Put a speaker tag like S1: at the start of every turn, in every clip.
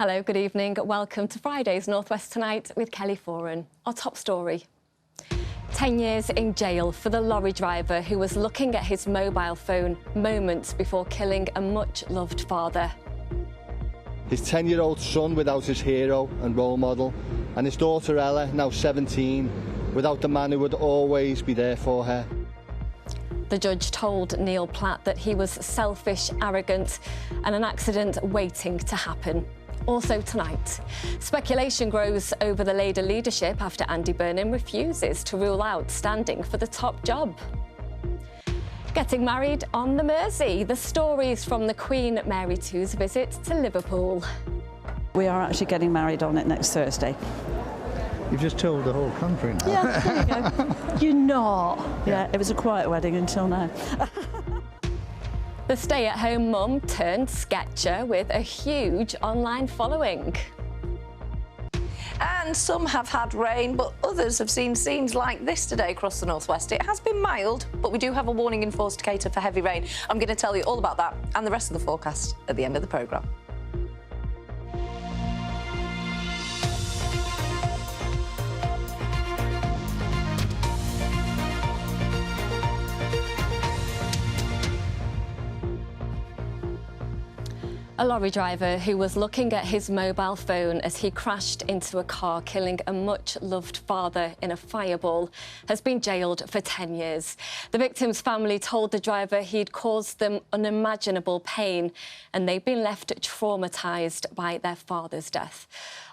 S1: Hello, good evening. Welcome to Friday's North West Tonight with Kelly Foran. Our top story. 10 years in jail for the lorry driver who was looking at his mobile phone moments before killing a much-loved father.
S2: His 10-year-old son without his hero and role model, and his daughter Ella, now 17, without the man who would always be there for her.
S1: The judge told Neil Platt that he was selfish, arrogant, and an accident waiting to happen. Also tonight, speculation grows over the Labour leadership after Andy Burnham refuses to rule out standing for the top job. Getting married on the Mersey. The stories from the Queen Mary II's visit to Liverpool.
S3: We are actually getting married on it next Thursday.
S4: You've just told the whole country now.
S3: Yeah, there you go. You're not. Yeah, it was a quiet wedding until now.
S1: The stay-at-home mum turned sketcher with a huge online following.
S5: And some have had rain, but others have seen scenes like this today across the northwest. It has been mild, but we do have a warning in force to cater for heavy rain. I'm going to tell you all about that and the rest of the forecast at the end of the programme.
S1: A lorry driver who was looking at his mobile phone as he crashed into a car, killing a much-loved father in a fireball, has been jailed for 10 years. The victim's family told the driver he'd caused them unimaginable pain and they've been left traumatised by their father's death.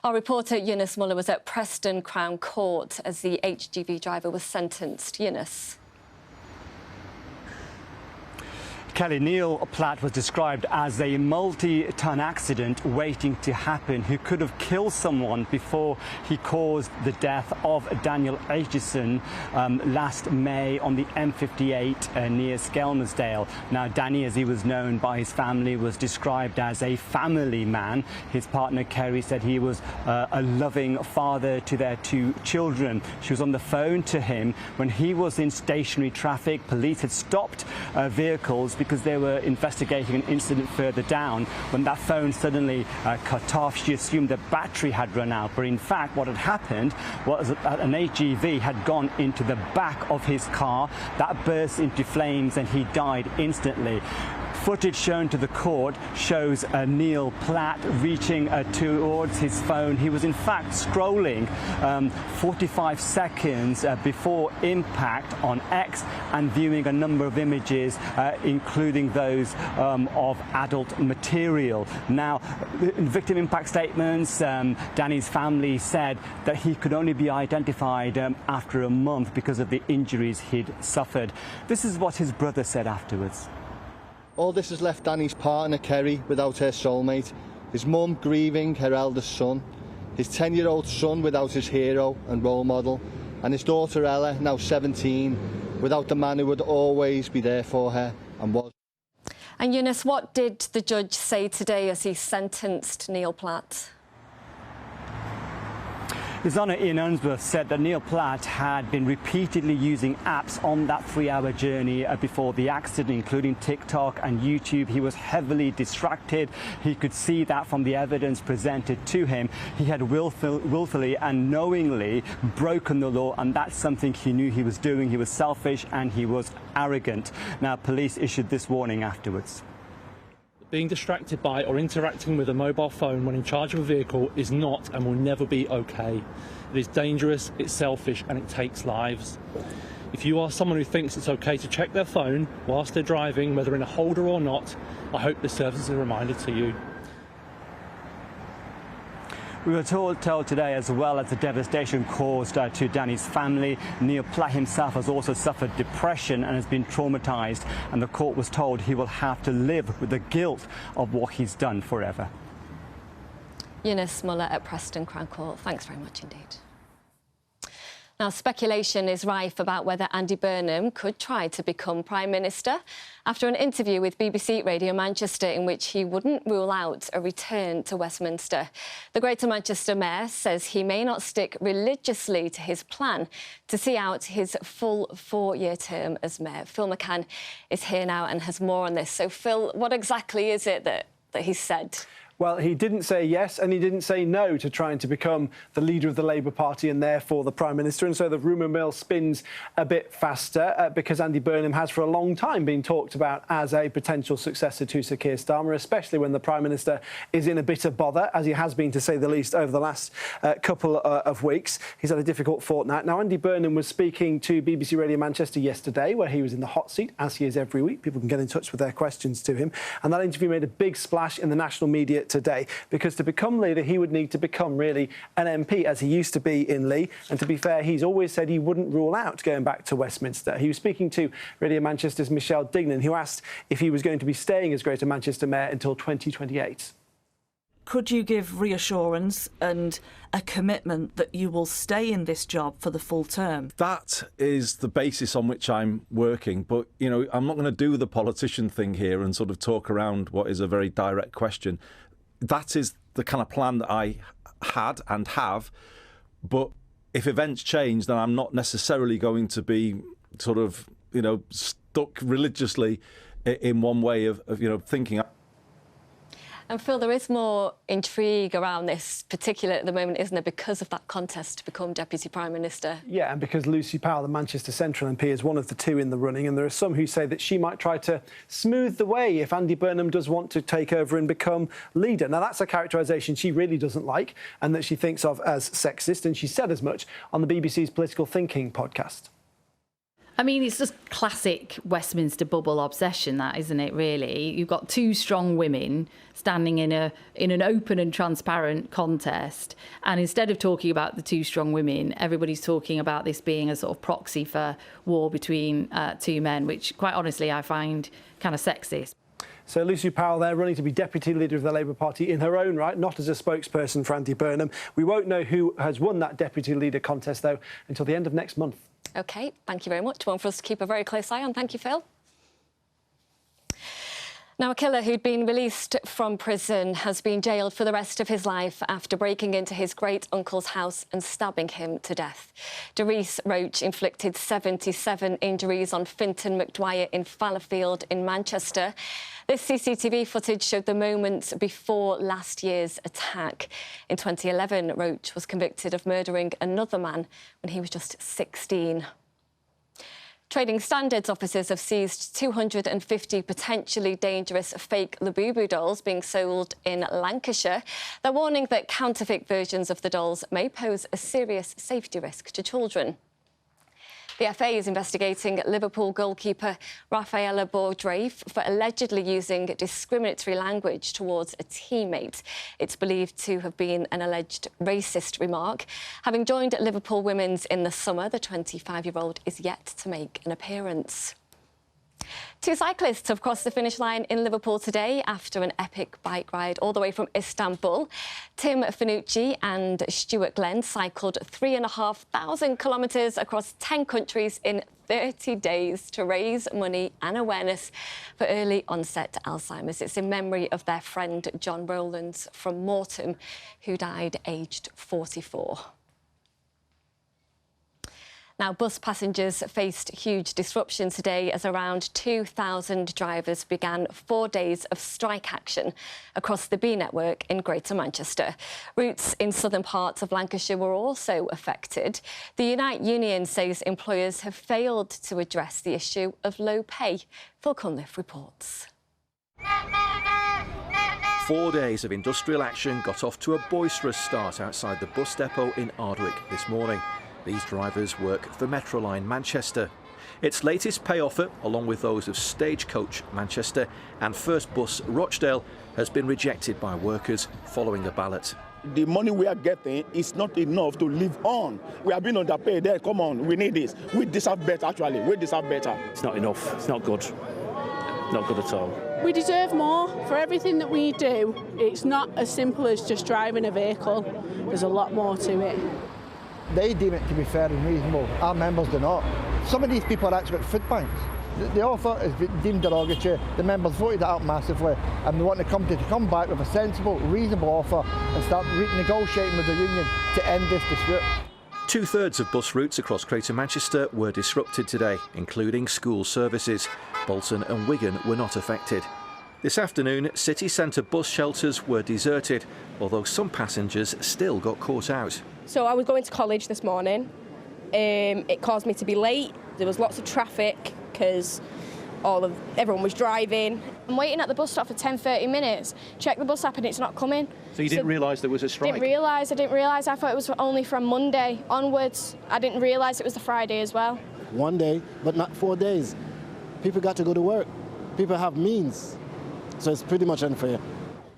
S1: Our reporter Eunice Muller was at Preston Crown Court as the HGV driver was sentenced. Eunice.
S6: Kelly, Neil Platt was described as a multi-ton accident waiting to happen who could have killed someone before he caused the death of Daniel Aitchison last May on the M58 near Skelmersdale. Now, Danny, as he was known by his family, was described as a family man. His partner, Kerry, said he was a loving father to their 2 children. She was on the phone to him when he was in stationary traffic. Police had stopped vehicles because they were investigating an incident further down. When that phone suddenly cut off, she assumed the battery had run out. But in fact, what had happened was an HGV had gone into the back of his car. That burst into flames and he died instantly. Footage shown to the court shows Neil Platt reaching towards his phone. He was in fact scrolling 45 seconds before impact on X and viewing a number of images, including those of adult material. Now, in victim impact statements, Danny's family said that he could only be identified after a month because of the injuries he'd suffered. This is what his brother said afterwards.
S2: All this has left Danny's partner, Kerry, without her soulmate, his mum grieving her eldest son, his 10-year-old son without his hero and role model, and his daughter Ella, now 17, without the man who would always be there for her and was.
S1: And Eunice, what did the judge say today as he sentenced Neil Platt?
S6: His Honour Ian Unsworth said that Neil Platt had been repeatedly using apps on that 3-hour journey before the accident, including TikTok and YouTube. He was heavily distracted. He could see that from the evidence presented to him. He had willfully and knowingly broken the law, and that's something he knew he was doing. He was selfish and he was arrogant. Now, police issued this warning afterwards.
S7: Being distracted by or interacting with a mobile phone when in charge of a vehicle is not and will never be okay. It is dangerous, it's selfish, and it takes lives. If you are someone who thinks it's okay to check their phone whilst they're driving, whether in a holder or not, I hope this serves as a reminder to you.
S6: We were told today, as well as the devastation caused to Danny's family, Neil Platt himself has also suffered depression and has been traumatised, and the court was told he will have to live with the guilt of what he's done forever.
S1: Eunice Muller at Preston Crown Court. Thanks very much indeed. Now, speculation is rife about whether Andy Burnham could try to become Prime Minister after an interview with BBC Radio Manchester in which he wouldn't rule out a return to Westminster. The Greater Manchester Mayor says he may not stick religiously to his plan to see out his full 4-year term as Mayor. Phil McCann is here now and has more on this. So, Phil, what exactly is it that he said?
S8: Well, he didn't say yes and he didn't say no to trying to become the leader of the Labour Party and therefore the Prime Minister. And so the rumour mill spins a bit faster because Andy Burnham has for a long time been talked about as a potential successor to Sir Keir Starmer, especially when the Prime Minister is in a bit of bother, as he has been, to say the least, over the last couple of weeks. He's had a difficult fortnight. Now, Andy Burnham was speaking to BBC Radio Manchester yesterday, where he was in the hot seat, as he is every week. People can get in touch with their questions to him. And that interview made a big splash in the national media today, because to become leader, he would need to become really an MP, as he used to be in Leigh. And to be fair, he's always said he wouldn't rule out going back to Westminster. He was speaking to Radio Manchester's Michelle Dignan, who asked if he was going to be staying as Greater Manchester Mayor until 2028.
S3: Could you give reassurance and a commitment that you will stay in this job for the full term?
S9: That is the basis on which I'm working. But, you know, I'm not going to do the politician thing here and sort of talk around what is a very direct question. That is the kind of plan that I had and have. But if events change, then I'm not necessarily going to be sort of, you know, stuck religiously in one way of you know, thinking.
S1: And Phil, there is more intrigue around this particular at the moment, isn't there, because of that contest to become Deputy Prime Minister?
S8: Yeah, and because Lucy Powell, the Manchester Central MP, is one of the two in the running, and there are some who say that she might try to smooth the way if Andy Burnham does want to take over and become leader. Now, that's a characterisation she really doesn't like and that she thinks of as sexist, and she said as much on the BBC's Political Thinking podcast.
S10: I mean, it's just classic Westminster bubble obsession, that, isn't it, really? You've got two strong women standing in an open and transparent contest, and instead of talking about the two strong women, everybody's talking about this being a sort of proxy for war between two men, which, quite honestly, I find kind of sexist.
S8: So Lucy Powell there, running to be Deputy Leader of the Labour Party in her own right, not as a spokesperson for Andy Burnham. We won't know who has won that Deputy Leader contest, though, until the end of next month.
S1: OK, thank you very much. One for us to keep a very close eye on. Thank you, Phil. Now, a killer who'd been released from prison has been jailed for the rest of his life after breaking into his great-uncle's house and stabbing him to death. Derice Roach inflicted 77 injuries on Fintan McDwyer in Fallowfield in Manchester. This CCTV footage showed the moments before last year's attack. In 2011, Roach was convicted of murdering another man when he was just 16. Trading Standards officers have seized 250 potentially dangerous fake Labubu dolls being sold in Lancashire. They're warning that counterfeit versions of the dolls may pose a serious safety risk to children. The FA is investigating Liverpool goalkeeper Rafaela Bordraife for allegedly using discriminatory language towards a teammate. It's believed to have been an alleged racist remark. Having joined Liverpool Women's in the summer, the 25-year-old is yet to make an appearance. Two cyclists have crossed the finish line in Liverpool today after an epic bike ride all the way from Istanbul. Tim Finucci and Stuart Glenn cycled 3,500 kilometres across 10 countries in 30 days to raise money and awareness for early onset Alzheimer's. It's in memory of their friend John Rowlands from Moreton, who died aged 44. Now, bus passengers faced huge disruption today as around 2,000 drivers began 4 days of strike action across the B network in Greater Manchester. Routes in southern parts of Lancashire were also affected. The Unite Union says employers have failed to address the issue of low pay. Phil Cunliffe reports.
S11: 4 days of industrial action got off to a boisterous start outside the bus depot in Ardwick this morning. These drivers work for Metroline Manchester. Its latest pay offer, along with those of Stagecoach Manchester and First Bus Rochdale, has been rejected by workers following the ballot.
S12: The money we are getting is not enough to live on. We have been underpaid. There, come on, we need this. We deserve better, actually. We deserve better.
S13: It's not enough. It's not good. Not good at all.
S14: We deserve more for everything that we do. It's not as simple as just driving a vehicle. There's a lot more to it.
S15: They deem it to be fair and reasonable. Our members do not. Some of these people are actually at food banks. The offer is deemed derogatory. The members voted it out massively, and they want the company to come back with a sensible, reasonable offer and start negotiating with the union to end this dispute.
S11: 2/3 of bus routes across Greater Manchester were disrupted today, including school services. Bolton and Wigan were not affected. This afternoon, city centre bus shelters were deserted, although some passengers still got caught out.
S16: So I was going to college this morning. It caused me to be late. There was lots of traffic because everyone was driving.
S17: I'm waiting at the bus stop for 10-30 minutes. Check the bus app and it's not coming.
S11: So you didn't realise there was a strike?
S17: I didn't realise. I thought it was only from Monday onwards. I didn't realise it was the Friday as well.
S18: One day, but not 4 days. People got to go to work. People have means. So it's pretty much unfair.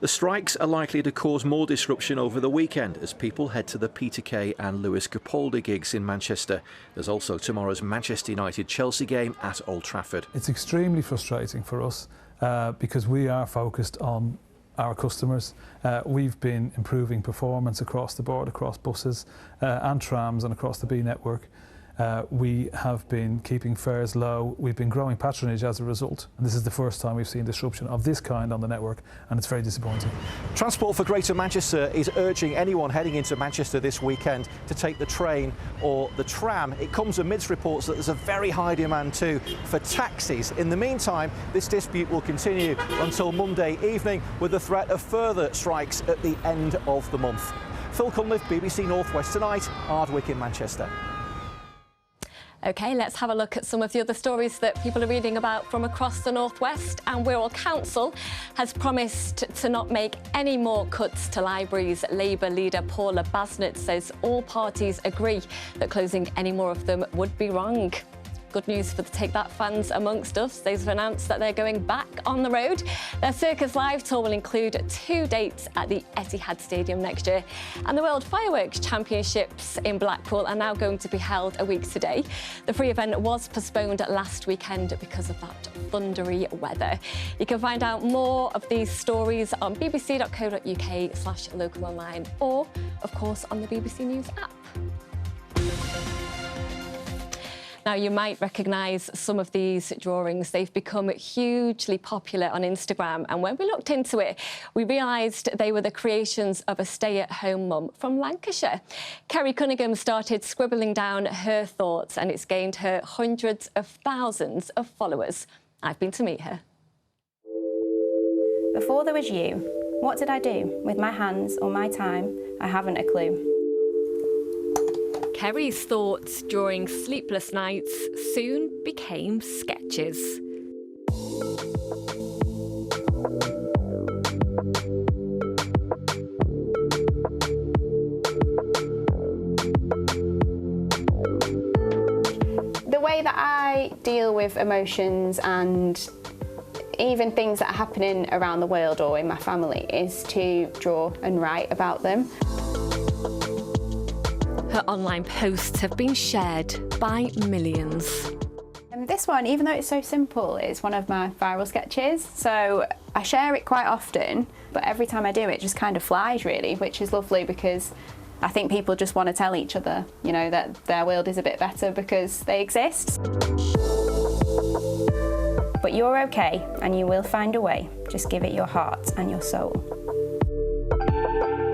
S11: The strikes are likely to cause more disruption over the weekend as people head to the Peter Kay and Lewis Capaldi gigs in Manchester. There's also tomorrow's Manchester United-Chelsea game at Old Trafford.
S19: It's extremely frustrating for us because we are focused on our customers. We've been improving performance across the board, across buses and trams and across the B network. We have been keeping fares low. We've been growing patronage as a result. And this is the first time we've seen disruption of this kind on the network, and it's very disappointing.
S11: Transport for Greater Manchester is urging anyone heading into Manchester this weekend to take the train or the tram. It comes amidst reports that there's a very high demand too for taxis. In the meantime, this dispute will continue until Monday evening with the threat of further strikes at the end of the month. Phil Cunliffe, BBC North West Tonight, Ardwick in Manchester.
S1: OK, let's have a look at some of the other stories that people are reading about from across the North West. And Wirral Council has promised to not make any more cuts to libraries. Labour leader Paula Basnett says all parties agree that closing any more of them would be wrong. Good news for the Take That fans amongst us. They've announced that they're going back on the road. Their Circus Live tour will include 2 dates at the Etihad Stadium next year. And the World Fireworks Championships in Blackpool are now going to be held a week today. The free event was postponed last weekend because of that thundery weather. You can find out more of these stories on bbc.co.uk/local online or, of course, on the BBC News app. Now, you might recognise some of these drawings. They've become hugely popular on Instagram. And when we looked into it, we realised they were the creations of a stay-at-home mum from Lancashire. Kerry Cunningham started scribbling down her thoughts, and it's gained her hundreds of thousands of followers. I've been to meet her.
S20: Before there was you, what did I do with my hands or my time? I haven't a clue.
S1: Kerry's thoughts during sleepless nights soon became sketches.
S20: The way that I deal with emotions and even things that are happening around the world or in my family is to draw and write about them.
S1: Her online posts have been shared by millions.
S20: This one, even though it's so simple, is one of my viral sketches. So I share it quite often, but every time I do it just kind of flies really, which is lovely because I think people just want to tell each other, you know, that their world is a bit better because they exist. But you're okay and you will find a way. Just give it your heart and your soul.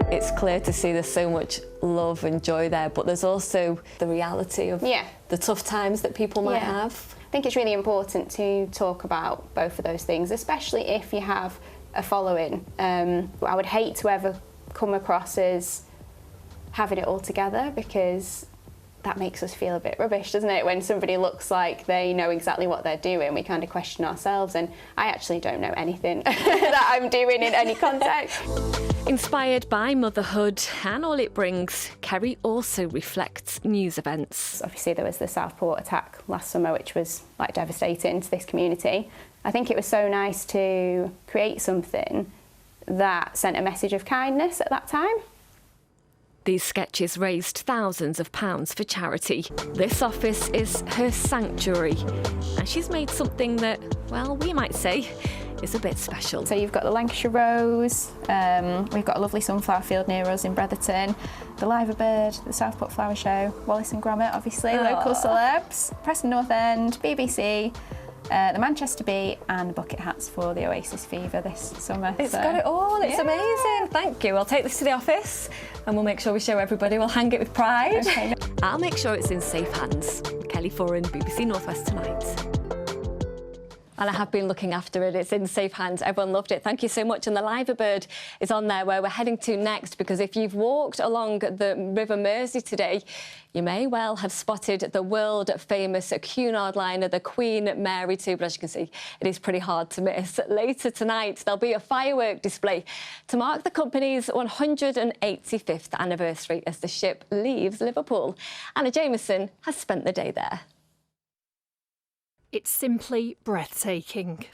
S1: It's clear to see there's so much love and joy there, but there's also the reality of the tough times that people might have.
S20: I think it's really important to talk about both of those things, especially if you have a following. I would hate to ever come across as having it all together because that makes us feel a bit rubbish, doesn't it? When somebody looks like they know exactly what they're doing, we kind of question ourselves, and I actually don't know anything that I'm doing in any context.
S1: Inspired by motherhood and all it brings, Kerry also reflects news events.
S20: Obviously there was the Southport attack last summer, which was like devastating to this community. I think it was so nice to create something that sent a message of kindness at that time.
S1: These sketches raised thousands of pounds for charity. This office is her sanctuary, and she's made something that, well, we might say, is a bit special.
S20: So you've got the Lancashire Rose, we've got a lovely sunflower field near us in Bretherton, the Liver Bird, the Southport Flower Show, Wallace and Gromit, obviously, local celebs, Preston North End, BBC, the Manchester Bee and bucket hats for the Oasis Fever this summer.
S1: It's got it all, it's amazing. Thank you. I'll take this to the office and we'll make sure we show everybody. We'll hang it with pride.
S20: Okay.
S1: I'll make sure it's in safe hands. Kelly Foran, BBC North West Tonight. And I have been looking after it. It's in safe hands. Everyone loved it. Thank you so much. And the Liver Bird is on there where we're heading to next, because if you've walked along the River Mersey today, you may well have spotted the world-famous Cunard liner, the Queen Mary 2. But as you can see, it is pretty hard to miss. Later tonight, there'll be a firework display to mark the company's 185th anniversary as the ship leaves Liverpool. Anna Jameson has spent the day there.
S21: It's simply breathtaking.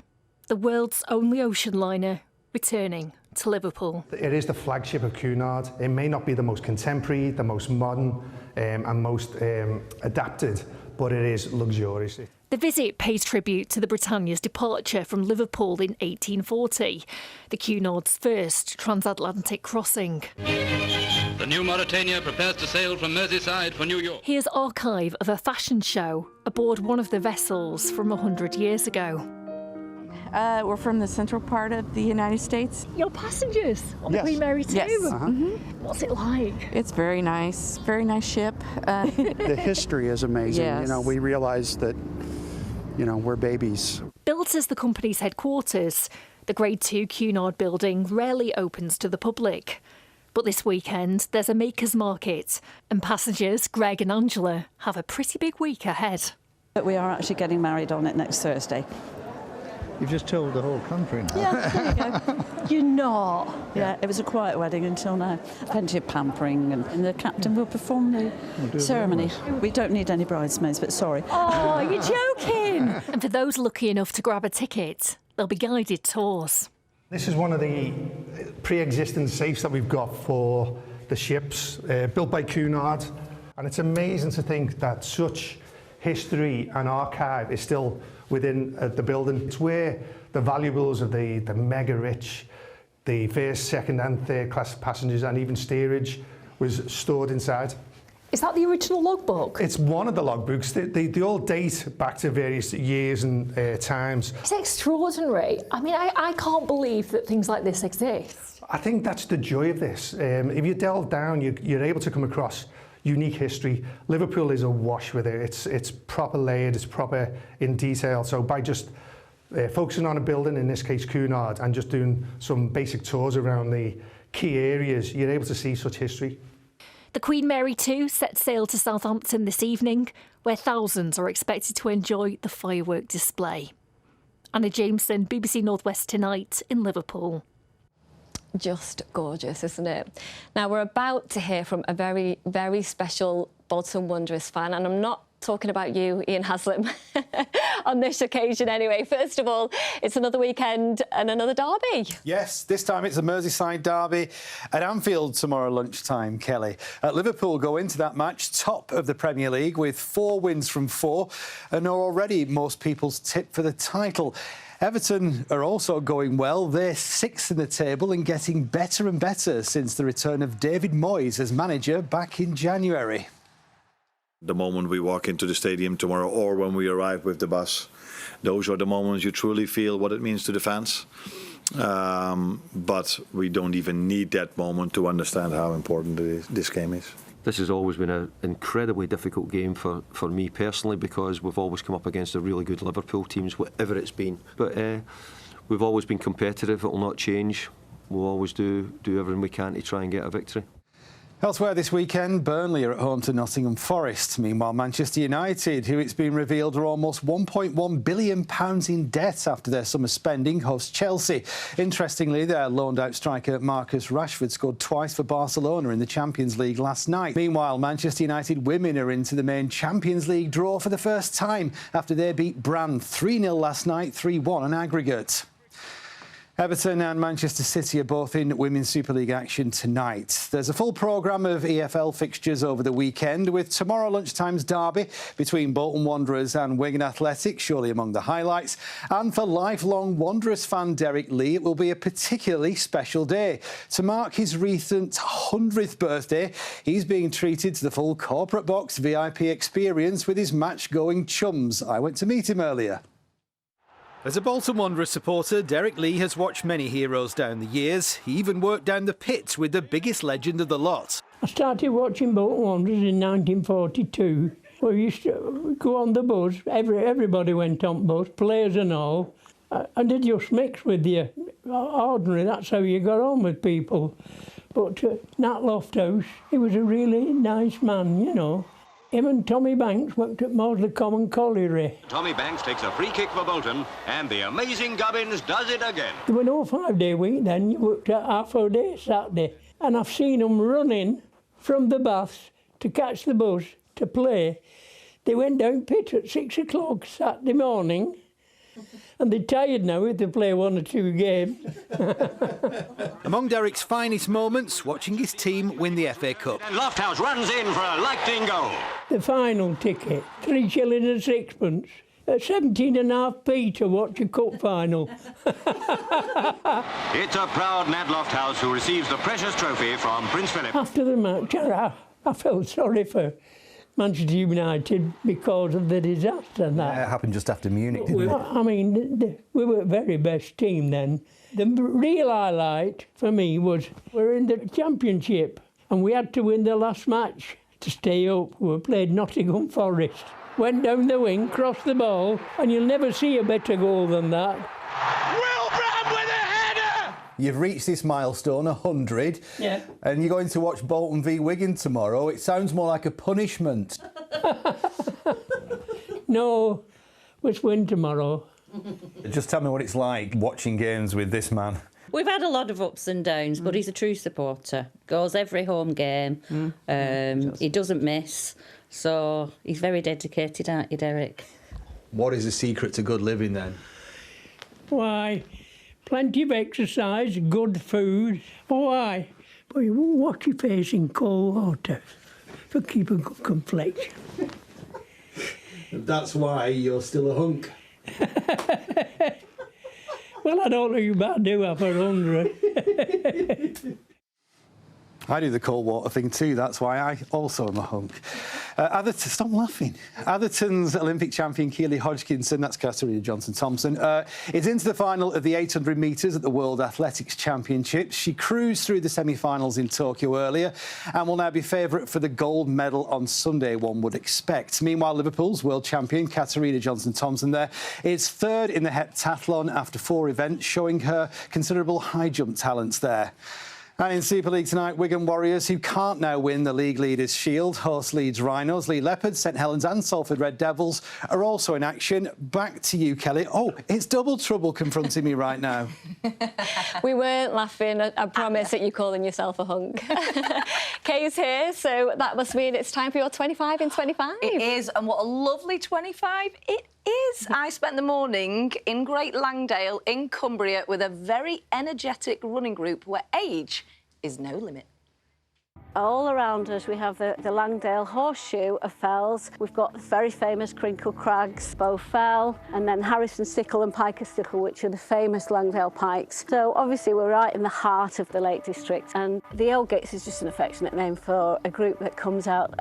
S21: The world's only ocean liner returning to Liverpool.
S22: It is the flagship of Cunard. It may not be the most contemporary, the most modern and most adapted, but it is luxurious.
S21: The visit pays tribute to the Britannia's departure from Liverpool in 1840, the Cunard's first transatlantic crossing.
S23: The new Mauretania prepares to sail from Merseyside for New York.
S21: Here's archive of a fashion show aboard one of the vessels from 100 years ago.
S24: We're from the central part of the United States.
S21: You're passengers on the Queen Mary 2?
S24: Yes.
S21: What's it like?
S24: It's very nice ship.
S25: The history is amazing.
S24: Yes.
S25: You know, we realize that, you know, we're babies.
S21: Built as the company's headquarters, the Grade 2 Cunard building rarely opens to the public. But this weekend, there's a makers market, and passengers Greg and Angela have a pretty big week ahead.
S26: But we are actually getting married on it next Thursday.
S4: You've just told the whole country now.
S26: Yeah, there you go. You're not. Yeah, it was a quiet wedding until now. Plenty of pampering, and the captain will perform the ceremony. We don't need any bridesmaids, but sorry.
S21: Oh, you're joking! And for those lucky enough to grab a ticket, there'll be guided tours.
S22: This is one of the pre-existing safes that we've got for the ships, built by Cunard. And it's amazing to think that such history and archive is still within the building. It's where the valuables of the mega rich, the first, second and third class passengers and even steerage was stored inside.
S21: Is that the original logbook?
S22: It's one of the logbooks. They all date back to various years and times.
S21: It's extraordinary. I mean, I can't believe that things like this exist.
S22: I think that's the joy of this. If you delve down, you're able to come across unique history. Liverpool is awash with it. It's proper layered, it's proper in detail. So by just focusing on a building, in this case Cunard, and just doing some basic tours around the key areas, you're able to see such history.
S21: The Queen Mary 2 sets sail to Southampton this evening, where thousands are expected to enjoy the firework display. Anna Jameson, BBC North West Tonight in Liverpool.
S1: Just gorgeous, isn't it? Now, we're about to hear from a very, very special Bolton Wanderers fan, and I'm not talking about you, Ian Haslam, on this occasion anyway. First of all, it's another weekend and another derby.
S27: Yes, this time it's a Merseyside derby at Anfield tomorrow lunchtime, Kelly. Liverpool go into that match top of the Premier League with 4 wins from 4 and are already most people's tip for the title. Everton are also going well. They're 6th in the table and getting better and better since the return of David Moyes as manager back in January.
S28: The moment we walk into the stadium tomorrow or when we arrive with the bus, those are the moments you truly feel what it means to the fans. But we don't even need that moment to understand how important this game is.
S13: This has always been an incredibly difficult game for me personally, because we've always come up against a really good Liverpool teams, whatever it's been. But we've always been competitive. It will not change. We'll always do everything we can to try and get a victory.
S27: Elsewhere this weekend, Burnley are at home to Nottingham Forest. Meanwhile, Manchester United, who it's been revealed are almost £1.1 billion in debt after their summer spending, host Chelsea. Interestingly, their loaned-out striker Marcus Rashford scored twice for Barcelona in the Champions League last night. Meanwhile, Manchester United women are into the main Champions League draw for the first time after they beat Brann 3-0 last night, 3-1 on aggregate. Everton and Manchester City are both in Women's Super League action tonight. There's a full programme of EFL fixtures over the weekend, with tomorrow lunchtime's derby between Bolton Wanderers and Wigan Athletic, surely among the highlights. And for lifelong Wanderers fan Derek Lee, it will be a particularly special day. To mark his recent 100th birthday, he's being treated to the full corporate box VIP experience with his match-going chums. I went to meet him earlier. As a Bolton Wanderers supporter, Derek Lee has watched many heroes down the years. He even worked down the pit with the biggest legend of the lot.
S29: I started watching Bolton Wanderers in 1942
S2: We used to go on the bus, everybody went on bus, players and all, and they just mixed with you. Ordinary, that's how you got on with people. But Nat Lofthouse, he was a really nice man, you know. Him and Tommy Banks worked at Maudsley Common Colliery.
S3: Tommy Banks takes a free kick for Bolton, and the amazing Gubbins does it again.
S2: There were no 5-day week then, you worked at half a day Saturday. And I've seen them running from the baths to catch the bus to play. They went down pit at 6 o'clock Saturday morning, and they're tired now if they play 1 or 2 games.
S27: Among Derek's finest moments, watching his team win the FA Cup.
S3: And Lofthouse runs in for a lightning goal.
S2: The final ticket, 3 shillings and sixpence. At 17.5p to watch a cup final.
S3: It's a proud Nat Lofthouse who receives the precious trophy from Prince Philip.
S2: After the match, I felt sorry for Manchester United because of the disaster and that.
S5: Yeah, it happened just after Munich, didn't it?
S2: I mean, we were the very best team then. The real highlight for me was we're in the Championship and we had to win the last match to stay up. We played Nottingham Forest. Went down the wing, crossed the ball, and you'll never see a better goal than that.
S3: Wilbraham with a header!
S5: You've reached this milestone, 100.
S2: Yeah.
S5: And you're going to watch Bolton v Wigan tomorrow. It sounds more like a punishment.
S2: No, let's win tomorrow.
S5: Just tell me what it's like watching games with this man.
S6: We've had a lot of ups and downs, but he's a true supporter. Goes every home game. He doesn't miss. So he's very dedicated, aren't you, Derek?
S5: What is the secret to good living then?
S2: Why, plenty of exercise, good food. Why? But you won't wash your face in cold water to keep a good complexion.
S5: That's why you're still a hunk.
S2: Well, I don't know you about do after 100.
S27: I do the cold water thing too, that's why I also am a hunk. Stop laughing. Atherton's Olympic champion Keely Hodgkinson, that's Katarina Johnson-Thompson, is into the final of the 800 metres at the World Athletics Championships. She cruised through the semi-finals in Tokyo earlier and will now be favourite for the gold medal on Sunday, one would expect. Meanwhile, Liverpool's world champion Katarina Johnson-Thompson there is third in the heptathlon after 4 events, showing her considerable high jump talents there. And in Super League tonight, Wigan Warriors, who can't now win the league leaders' shield, host Leeds Rhinos, Lee Leopards, St Helens and Salford Red Devils are also in action. Back to you, Kelly. Oh, it's double trouble confronting me right now.
S1: We weren't laughing. I promise that you're calling yourself a hunk. Kay's here, so that must mean it's time for your 25 in 25.
S7: It is, and what a lovely 25 it is. I spent the morning in Great Langdale in Cumbria with a very energetic running group where age is no limit.
S8: All around us we have the Langdale Horseshoe of Fells. We've got the very famous Crinkle Crags, Bow Fell, and then Harrison Stickle and Piker Stickle, which are the famous Langdale pikes. So obviously we're right in the heart of the Lake District, and the Old Gates is just an affectionate name for a group that comes out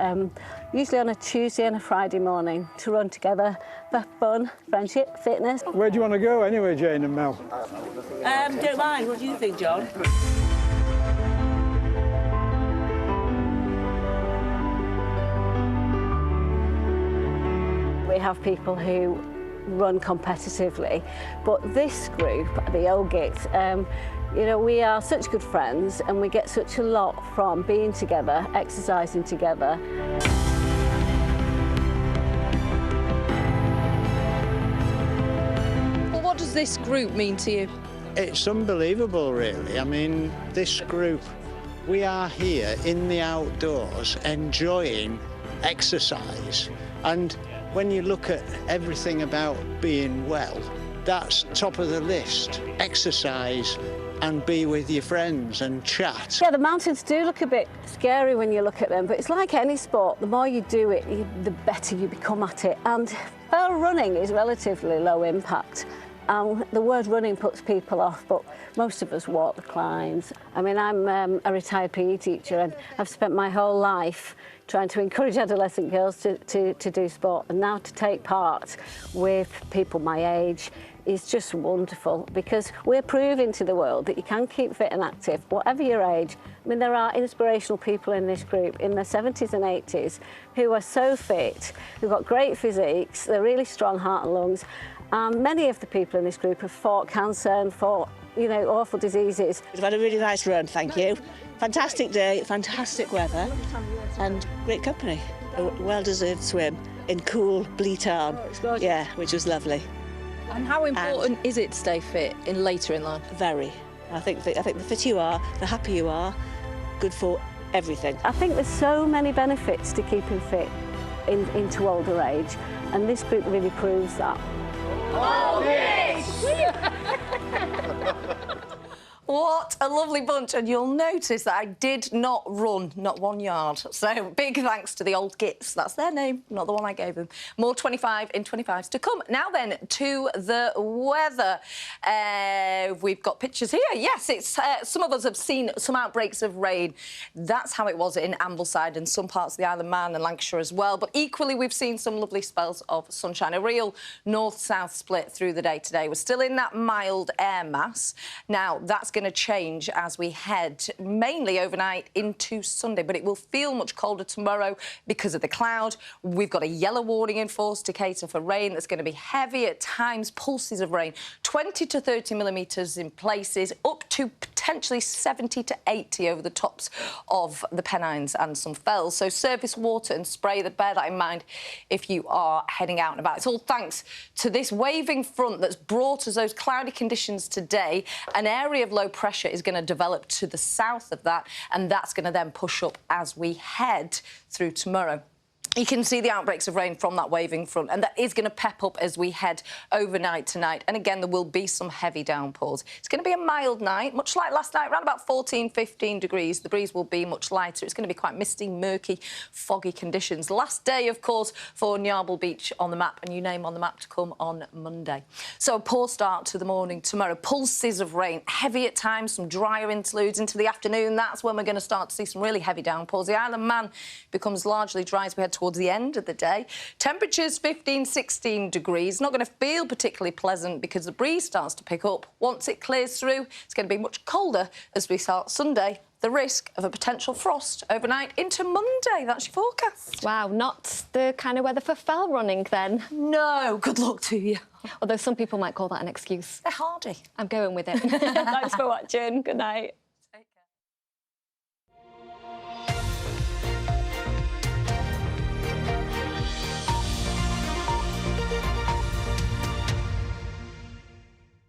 S8: usually on a Tuesday and a Friday morning to run together for fun, friendship, fitness.
S9: Where do you want to go anyway, Jane and Mel?
S8: Don't mind. What do you think, John? We have people who run competitively, but this group, the Old Gates, you know, we are such good friends and we get such a lot from being together, exercising together.
S7: Well, what does this group mean to you?
S25: It's unbelievable, really. I mean, this group, we are here in the outdoors enjoying exercise, and when you look at everything about being well, that's top of the list. Exercise and be with your friends and chat.
S8: Yeah, the mountains do look a bit scary when you look at them, but it's like any sport. The more you do it, the better you become at it. And fell running is relatively low impact. The word running puts people off, but most of us walk the climbs. I mean, I'm a retired PE teacher, and I've spent my whole life trying to encourage adolescent girls to do sport, and now to take part with people my age is just wonderful, because we're proving to the world that you can keep fit and active, whatever your age. I mean, there are inspirational people in this group in their 70s and 80s who are so fit, who've got great physiques, they're really strong heart and lungs. Many of the people in this group have fought cancer and fought, you know, awful diseases.
S10: We've had a really nice run, thank you. Fantastic day, fantastic weather, and great company. A well-deserved swim in cool Bleetarn. Yeah, which was lovely.
S7: And how important is it to stay fit later in life?
S10: Very. I think the fitter you are, the happier you are, good for everything.
S8: I think there's so many benefits to keeping fit into older age, and this group really proves that.
S7: What a lovely bunch, and you'll notice that I did not run, not 1 yard. So big thanks to the old gits. That's their name, not the one I gave them. More 25 in 25s to come. Now then, to the weather. We've got pictures here. Yes, it's some of us have seen some outbreaks of rain. That's how it was in Ambleside and some parts of the Isle of Man and Lancashire as well. But equally, we've seen some lovely spells of sunshine. A real north-south split through the day today. We're still in that mild air mass. Now, that's going to change as we head mainly overnight into Sunday, but it will feel much colder tomorrow because of the cloud. We've got a yellow warning in force to cater for rain that's going to be heavy at times, pulses of rain, 20 to 30 millimetres in places, up to potentially 70 to 80 over the tops of the Pennines and some fells. So surface water and spray, bear that in mind if you are heading out and about. It's all thanks to this waving front that's brought us those cloudy conditions today. An area of low pressure is going to develop to the south of that, and that's going to then push up as we head through tomorrow. You can see the outbreaks of rain from that waving front, and that is going to pep up as we head overnight tonight. And again, there will be some heavy downpours. It's going to be a mild night, much like last night, around about 14, 15 degrees. The breeze will be much lighter. It's going to be quite misty, murky, foggy conditions. Last day, of course, for Nyarble Beach on the map, a new name on the map to come on Monday. So a poor start to the morning tomorrow. Pulses of rain, heavy at times, some drier interludes into the afternoon. That's when we're going to start to see some really heavy downpours. The Isle of Man becomes largely dry as we head towards the end of the day. Temperatures 15, 16 degrees. Not going to feel particularly pleasant because the breeze starts to pick up. Once it clears through, it's going to be much colder as we start Sunday. The risk of a potential frost overnight into Monday. That's your forecast.
S1: Wow, not the kind of weather for fell running then.
S7: No, good luck to you.
S1: Although some people might call that an excuse.
S7: They're hardy.
S1: I'm going with it. Thanks for watching. Good night.